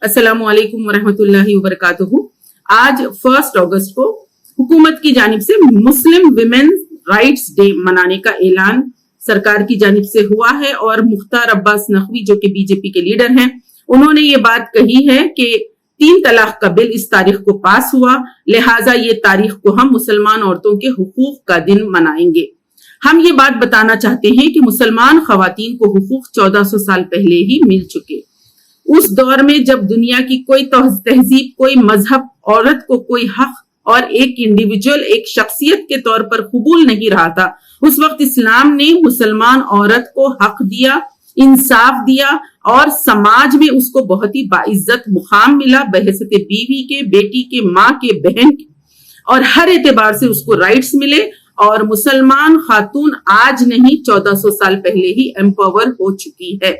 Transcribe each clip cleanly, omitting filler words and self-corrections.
अस्सलामु अलैकुम वरहमतुल्लाहि वबरकातुहू। आज 1 अगस्त को हुकूमत की जानिब से मुस्लिम विमेन राइट्स डे मनाने का ऐलान सरकार की जानिब से हुआ है और मुख्तार अब्बास नकवी जो कि बीजेपी के लीडर हैं, उन्होंने ये बात कही है कि 3 तलाक का बिल इस तारीख को पास हुआ, लिहाजा ये तारीख को हम मुसलमान औरतों के हुकूक का दिन मनाएंगे। हम ये बात बताना चाहते हैं कि मुसलमान खवातीन को हुकूक 1400 साल पहले ही मिल चुके। उस दौर में जब दुनिया की कोई तहजीब, कोई मजहब औरत को कोई हक और एक इंडिविजुअल, एक शख्सियत के तौर पर कबूल नहीं रहा था, उस वक्त इस्लाम ने मुसलमान औरत को हक दिया, इंसाफ दिया और समाज में उसको बहुत ही बाइज्जत मुकाम मिला, बहैसियत बीवी के, बेटी के, माँ के, बहन के, और हर एतबार से उसको राइट्स मिले। और मुसलमान खातून आज नहीं 1400 साल पहले ही एम्पावर हो चुकी है।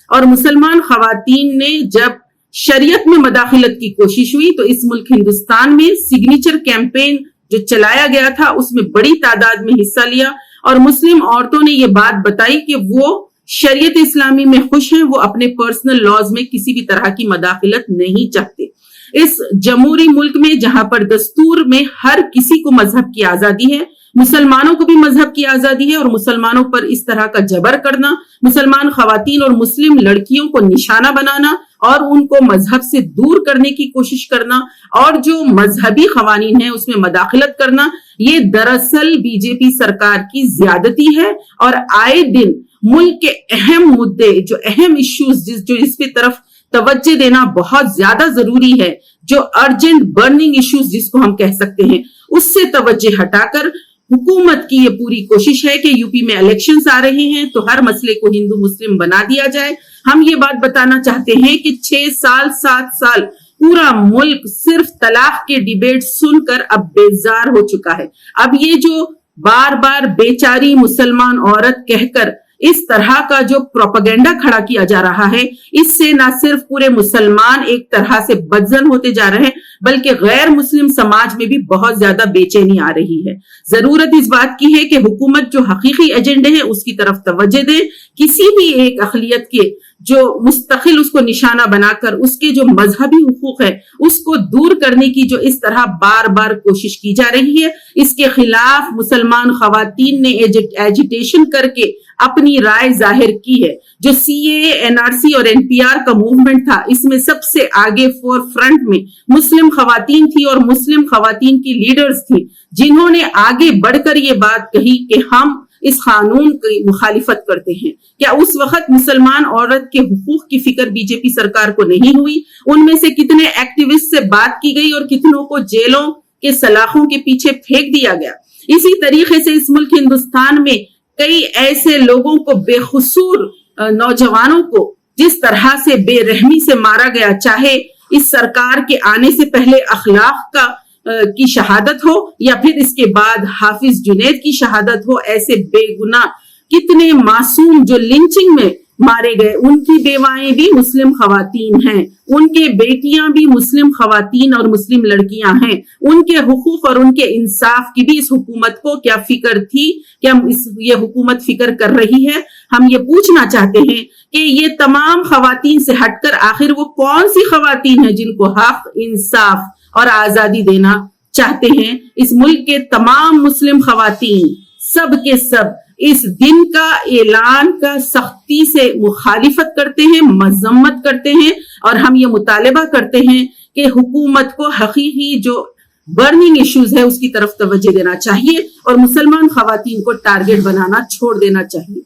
और मुसलमान खवातीन ने जब शरीयत में मदाखिलत की कोशिश हुई तो इस मुल्क हिंदुस्तान में सिग्नेचर कैंपेन जो चलाया गया था उसमें बड़ी तादाद में हिस्सा लिया और मुस्लिम औरतों ने ये बात बताई कि वो शरीयत इस्लामी में खुश हैं, वो अपने पर्सनल लॉज में किसी भी तरह की मदाखिलत नहीं चाहते। इस जमहूरी मुल्क में जहां पर दस्तूर में हर किसी को मजहब की आजादी है, मुसलमानों को भी मजहब की आजादी है, और मुसलमानों पर इस तरह का जबर करना, मुसलमान खवातीन और मुस्लिम लड़कियों को निशाना बनाना और उनको मजहब से दूर करने की कोशिश करना और जो मजहबी कवानीन है उसमें मदाखिलत करना, ये दरअसल बीजेपी सरकार की ज्यादती है। और आए दिन मुल्क के अहम मुद्दे, जो अहम इश्यूज जिस पे तरफ तवज्जो देना बहुत ज्यादा जरूरी है, जो अर्जेंट बर्निंग इश्यूज जिसको हम कह सकते हैं, उससे तवज्जो हटाकर हुकूमत की ये पूरी कोशिश है कि यूपी में इलेक्शंस आ रहे हैं तो हर मसले को हिंदू मुस्लिम बना दिया जाए। हम ये बात बताना चाहते हैं कि 6 साल 7 साल पूरा मुल्क सिर्फ तलाक के डिबेट सुनकर अब बेजार हो चुका है। अब ये जो बार बार बेचारी मुसलमान औरत कहकर इस तरह का जो प्रोपेगेंडा खड़ा किया जा रहा है, इससे ना सिर्फ पूरे मुसलमान एक तरह से बदजन होते जा रहे हैं बल्कि गैर मुस्लिम समाज में भी बहुत ज्यादा बेचैनी आ रही है। जरूरत इस बात की है कि हुकूमत जो हकीकी एजेंडे है उसकी तरफ तवज्जो दे, किसी भी एक अक़लियत के जो मुस्तकिल उसको निशाना बनाकर उसके जो मजहबी हुकूक है उसको दूर करने की जो इस तरह बार बार कोशिश की जा रही है, इसके खिलाफ मुसलमान खवातीन ने एजिटेशन करके अपनी राय जाहिर की है। जो सीएए, एनआरसी और एनपीआर का मूवमेंट था, इसमें सबसे आगे फोर फ्रंट में मुस्लिम खवातीन थी और मुस्लिम खवातीन की लीडर्स थी जिन्होंने आगे बढ़कर ये बात कही कि हम इस कानून की मुखालिफत करते हैं। क्या उस वक्त मुसलमान औरत के हुकूक की फिक्र बीजेपी सरकार को नहीं हुई? उनमें से कितने एक्टिविस्ट से बात की गई और कितनों को जेलों के सलाखों के पीछे फेंक दिया गया। इसी तरीके से इस मुल्क हिंदुस्तान में कई ऐसे लोगों को, बेखसूर नौजवानों को जिस तरह से बेरहमी से मारा गया, चाहे इस सरकार के आने से पहले अखलाक की शहादत हो या फिर इसके बाद हाफिज जुनैद की शहादत हो, ऐसे बेगुनाह कितने मासूम जो लिंचिंग में मारे गए, उनकी बेवाएं भी मुस्लिम खवातीन हैं, उनके बेटियां भी मुस्लिम खवातीन और मुस्लिम लड़कियां हैं। उनके हुकूक और उनके इंसाफ की भी इस हुकूमत को क्या फिक्र थी? क्या ये हुकूमत फिक्र कर रही है? हम ये पूछना चाहते हैं कि ये तमाम खवातीन से हटकर आखिर वो कौन सी खवातीन है जिनको हक, इंसाफ और आजादी देना चाहते हैं? इस मुल्क के तमाम मुस्लिम खवातीन सब के सब इस दिन का ऐलान का सख्ती से मुखालिफत करते हैं, मजम्मत करते हैं और हम ये मुतालिबा करते हैं कि हुकूमत को हकीकी जो बर्निंग इश्यूज है उसकी तरफ तवज्जो देना चाहिए और मुसलमान खवातीन को टारगेट बनाना छोड़ देना चाहिए।